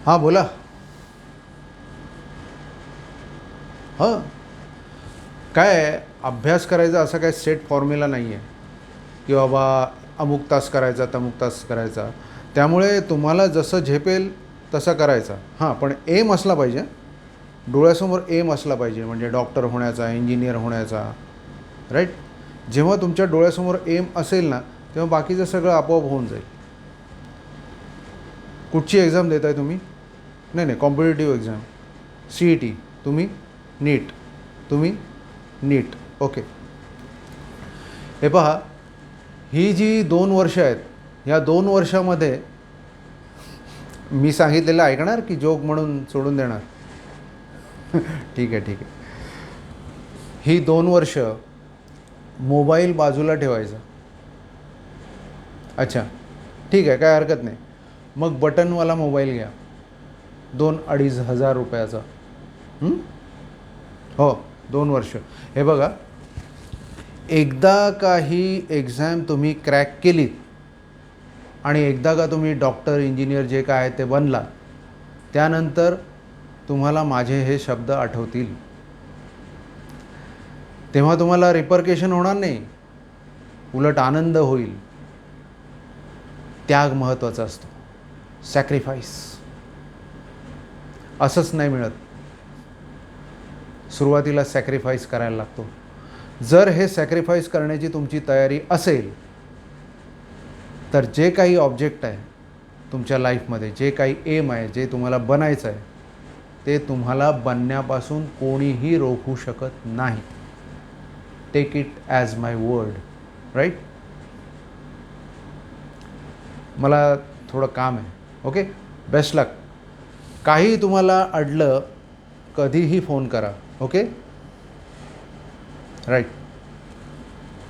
हां बोला. हां, काय आहे, अभ्यास करायचा असा काही सेट फॉर्म्युला नाही आहे की बाबा अमुक तास करायचा तमुक तास करायचा. त्यामुळे तुम्हाला जसं झेपेल तसं करायचा. हां, पण एम असला पाहिजे. डोळ्यासमोर एम असला पाहिजे, म्हणजे डॉक्टर होण्याचा, इंजिनियर होण्याचा. राईट. जेव्हा तुमच्या डोळ्यासमोर एम असेल ना, तेव्हा बाकीचं सगळं आपोआप होऊन जाईल. कुठची एक्झाम देत आहे तुम्ही? नाही नाही, competitive exam. C E T. तुम्ही नीट. तुम्ही नीट. ओके. हे पहा, ही जी 2 वर्ष आहेत, ह्या 2 वर्षामध्ये मी सांगितलेलं ऐकणार की जोक म्हणून सोडून देणार? ठीक आहे, ठीक आहे. ही 2 वर्ष मोबाईल बाजूला ठेवायचा. अच्छा, ठीक आहे, काय हरकत नाही. मग बटनवाला मोबाईल घ्या, 2-2.5 हजार रुपयाचा. हो, 2 वर्ष. हे बघा, एकदा का ही एक्झाम तुम्ही क्रॅक केलीत आणि एकदा का तुम्ही डॉक्टर, इंजिनियर जे काय आहे ते बनला, त्यानंतर तुम्हाला माझे हे शब्द आठवतील. तेव्हा तुम्हाला रिपरकेशन होणार नाही, उलट आनंद होईल. त्याग महत्त्वाचा असतो, सॅक्रिफाईस. असंच नाही मिळत, सुरुवातीला सॅक्रिफाईस करायला लागतो. जर हे सॅक्रिफाईस करण्याची तुमची तयारी असेल तर जे काही ऑब्जेक्ट आहे तुमच्या लाईफमध्ये, जे काही एम आहे, जे तुम्हाला बनायचं आहे, ते तुम्हाला बनण्यापासून कोणीही रोखू शकत नाही. Take it as my word. Right. मला थोडं काम आहे. Okay, best luck. काही तुम्हाला अडलं कधीही फोन करा. Okay, right.